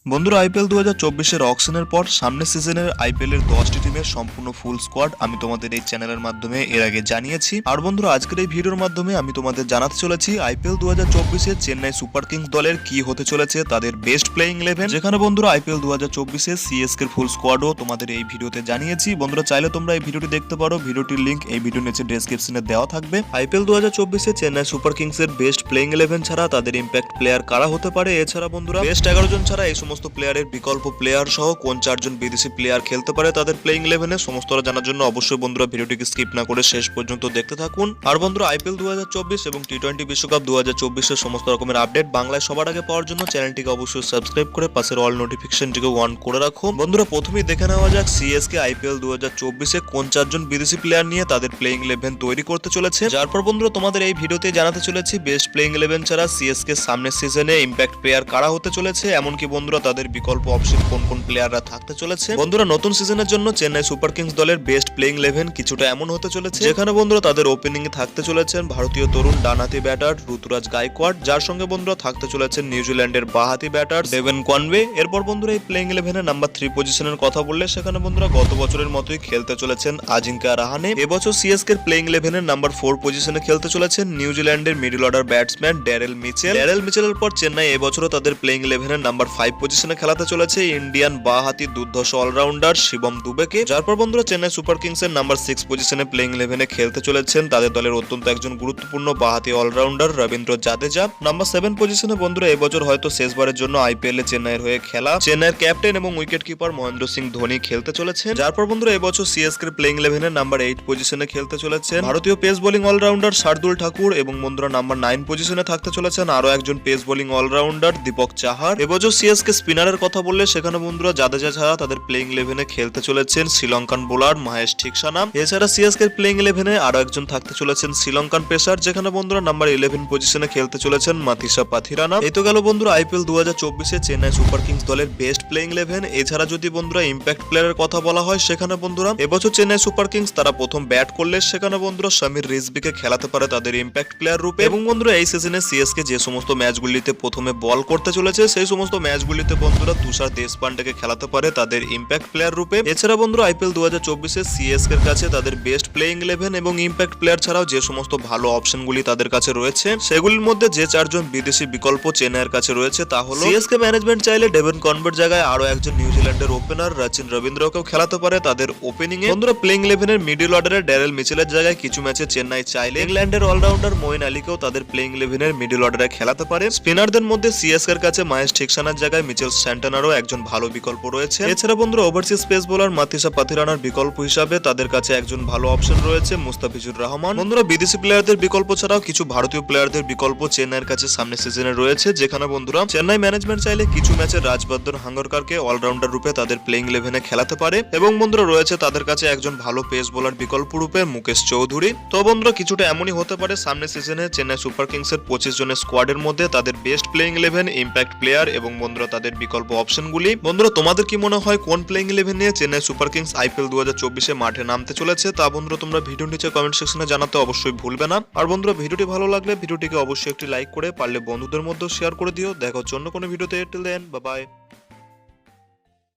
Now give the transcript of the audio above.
বন্ধুরা আইপিএল 2024-এর অকশনের পর সামনের সিজনের আইপিএল-এর 10টি টিমের সম্পূর্ণ ফুল স্কোয়াড আমি তোমাদের এই চ্যানেলের মাধ্যমে এর আগে জানিয়েছি। আর বন্ধুরা আজকের এই ভিডিওর মাধ্যমে আমি তোমাদের জানাতে চলেছি আইপিএল 2024-এ চেন্নাই সুপার কিংস দলের কি হতে চলেছে তাদের বেস্ট প্লেইং 11, যেখানে বন্ধুরা আইপিএল 2024-এ সিএসকে এর ফুল স্কোয়াডও তোমাদের এই ভিডিওতে জানিয়েছি। বন্ধুরা চাইলে তোমরা এই ভিডিওটি দেখতে পারো, ভিডিওটির লিংক এই ভিডিওর নিচে ডেসক্রিপশনে দেওয়া থাকবে। আইপিএল 2024-এ চেন্নাই সুপার কিংস এর বেস্ট প্লেইং 11 ছাড়া তাদের ইম্প্যাক্ট প্লেয়ার কারা হতে পারে, এছাড়া বন্ধুরা বেস্ট 11 জন ছাড়া এই সমস্ত প্লেয়ারের বিকল্প প্লেয়ার সহ কোন 4 জন বিদেশি প্লেয়ার খেলতে পারে তাদের প্লেইং 11-এ, সমস্তটা জানার জন্য অবশ্যই বন্ধুরা ভিডিওটিকে স্কিপ না করে শেষ পর্যন্ত দেখতে থাকুন। আর বন্ধুরা আইপিএল 2024 এবং টি20 বিশ্বকাপ 2024-এর সমস্ত রকমের আপডেট বাংলায় সবার আগে পাওয়ার জন্য চ্যানেলটিকে অবশ্যই সাবস্ক্রাইব করে পাশের অল নোটিফিকেশনটিকে অন করে রাখো। বন্ধুরা প্রথমেই দেখে নেওয়া যাক সিএসকে আইপিএল 2024-এ কোন 4 জন বিদেশি প্লেয়ার নিয়ে তাদের প্লেইং 11 তৈরি করতে চলেছে। যারপর বন্ধুরা তোমাদের এই ভিডিওতে জানাতে চলেছি বেস্ট প্লেইং 11 ছাড়া সিএসকে সামনের সিজনে ইম্প্যাক্ট প্লেয়ার কারা হতে চলেছে, এমনকি বন্ধুরা তাদের বিকল্প অপশন কোন কোন প্লেয়াররা থাকতে চলেছে। বন্ধুরা নতুন সিজনের জন্য চেন্নাই সুপার কিংস দলের বেস্ট প্লেইং 11 কিছুটা এমন হতে চলেছে, যেখানে বন্ধুরা তাদের ওপেনিং এ থাকতে চলেছেন ভারতীয় তরুণ ডানহাতি ব্যাটার ঋতুরাজ গায়কোয়াড়, যার সঙ্গে বন্ধুরা থাকতে চলেছেন নিউজিল্যান্ডের বাঁহাতি ব্যাটার ডেভেন কনওয়ে। এরপর বন্ধুরা এই প্লেইং 11-এ নাম্বার 3 পজিশনের কথা বললে সেখানে বন্ধুরা গত বছরের মতোই খেলতে চলেছেন আজিঙ্কা রাহানে। এবছর সিএসকে এর প্লেইং 11-এর নাম্বার 4 পজিশনে খেলতে চলেছেন নিউজিল্যান্ডের middle order batsman Daryl Mitchell. Daryl মিচেলের পর চেন্নাই এবছরও তাদের প্লেইং 11-এর নাম্বার 5 পজিশনে খেলাতে চলেছে ইন্ডিয়ান বাঁহাতি দুর্ধর্ষ অলরাউন্ডার শিবম দুবেকে। যারপর বন্ধুরা চেন্নাই সুপার কিংস এর নাম্বার 6 পজিশনে প্লেইং 11-এ খেলতে চলেছেন তাদের দলের অত্যন্ত একজন গুরুত্বপূর্ণ বাঁহাতি অলরাউন্ডার রবীন্দ্র জাদেজা। নাম্বার 7 পজিশনে বন্ধুরা এবছর হয়তো শেষবারের জন্য আইপিএল-এ চেন্নাইয়ের হয়ে খেলা চেন্নাইয়ের ক্যাপ্টেন এবং উইকেট কিপার মহেন্দ্র সিং ধোনি খেলতে চলেছেন। যারপর বন্ধুরা এবছর সিএসকে এর প্লেইং 11-এর নাম্বার 8 পজিশনে খেলতে চলেছেন ভারতীয় pace bowling allrounder Shardul Thakur, এবং বন্ধুরা নাম্বার 9 পজিশনে থাকতে চলেছেন আরো একজন pace bowling allrounder Deepak Chahar. এবছর সিএসকে স্পিনারের কথা বললে সেখানে বন্ধুরা জাদেজা ছাড়া তাদের প্লেইং 11-এ খেলতে চলেছেন শ্রীলঙ্কান বোলার মহেশ ঠিকসানা। এছাড়া সিএসকে এর প্লেইং 11-এ আরো একজন থাকতে চলেছেন শ্রীলঙ্কান পেসার, যেখানে বন্ধুরা নাম্বার 11 পজিশনে খেলতে চলেছেন মাথিসা পাথিরানা। এই তো গেল বন্ধুরা আইপিএল 2024-এ চেন্নাই সুপার কিংস দলের বেস্ট প্লেইং 11। এছাড়া যদি বন্ধুরা ইম্প্যাক্ট প্লেয়ারের কথা বলা হয় সেখানে বন্ধুরা এবছর চেন্নাই সুপার কিংস তারা প্রথম ব্যাট করলে সেখানে বন্ধুরা সমীর রিজভিকে খেলাতে পারে তাদের ইম্প্যাক্ট প্লেয়ার রূপে। এবং বন্ধুরা এই সিজনে সিএসকে যে সমস্ত ম্যাচগুলিতে প্রথমে বল করতে চলেছে সেই সমস্ত ম্যাচগুলিতে বন্ধুরা তুষার দেশপান্ডেকে খেলাতে পারে তাদের ইম্প্যাক্ট প্লেয়ার রূপে। এছাড়া বন্ধুরা আইপিএল 2024-এ সিএসকে এর কাছে তাদের বেস্ট প্লেইং 11 এবং ইম্প্যাক্ট প্লেয়ার ছাড়াও যে সমস্ত ভালো অপশনগুলি তাদের কাছে রয়েছে সেগুলির মধ্যে যে 4 জন বিদেশি বিকল্প চেন্নাইয়ের কাছে রয়েছে তা হলো সিএসকে ম্যানেজমেন্ট চাইলে ডেভেন কনওয়ের জায়গায় আরো একজন নিউজিল্যান্ডের ওপেনার রচিন রবীন্দ্রকেও খেলাতে পারে তাদের ওপেনিং এ। বন্ধুরা প্লেইং 11 এর মিডল অর্ডারে ড্যারেল মিচেলের জায়গায় কিছু ম্যাচে চেন্নাই চাইলে ইংল্যান্ডের অলরাউন্ডার মঈন আলীকেও তাদের প্লেইং 11 এর মিডল অর্ডারে খেলাতে পারে। স্পিনারদের মধ্যে সিএসকে এর কাছে মহেশ ঠিকসানার জায়গায় মিচেল স্যান্টানারও একজন ভালো বিকল্প রয়েছে। এছাড়া বন্ধুরা ওভারসিজ পেস বোলার মাথিসা পাথিরানার বিকল্প হিসাবে তাদের কাছে একজন ভালো অপশন রয়েছে মুস্তাফিজুর রহমান। বন্ধুরা বিদেশি প্লেয়ারদের বিকল্প ছাড়াও কিছু ভারতীয় প্লেয়ারদের বিকল্প চেন্নাইয়ের কাছে সামনের সিজনে রয়েছে, যেখানে বন্ধুরা চেন্নাই ম্যানেজমেন্ট চাইলে কিছু ম্যাচে রাজবর্ধন হাঙ্গরকারকে অলরাউন্ডার রূপে তাদের প্লেইং 11-এ খেলাতে পারে। এবং বন্ধুরা রয়েছে তাদের কাছে একজন ভালো পেস বোলার বিকল্প রূপে মুকেশ চৌধুরী। তো বন্ধুরা কিছুটা এমনই হতে পারে সামনের সিজনে চেন্নাই সুপার কিংস এর 25 জনের স্কোয়াডের মধ্যে তাদের বেস্ট প্লেইং 11, ইম্প্যাক্ট প্লেয়ার এবং বন্ধুরা তাদের বিকল্প অপশনগুলি। বন্ধুরা তোমাদের কি মনে হয় কোন প্লেইং 11 নিয়ে চেন্নাই সুপার কিংস আইপিএল 2024-এ মাঠে নামতে চলেছে তা বন্ধুরা তোমরা ভিডিওর নিচে কমেন্ট সেকশনে জানাতে অবশ্যই ভুলবে না। আর বন্ধুরা ভিডিওটি ভালো লাগলে ভিডিওটিকে অবশ্যই একটি লাইক করে পারলে বন্ধুদের মধ্যে শেয়ার করে দিও। দেখা হচ্ছে অন্য কোনো ভিডিওতে। Till then bye by.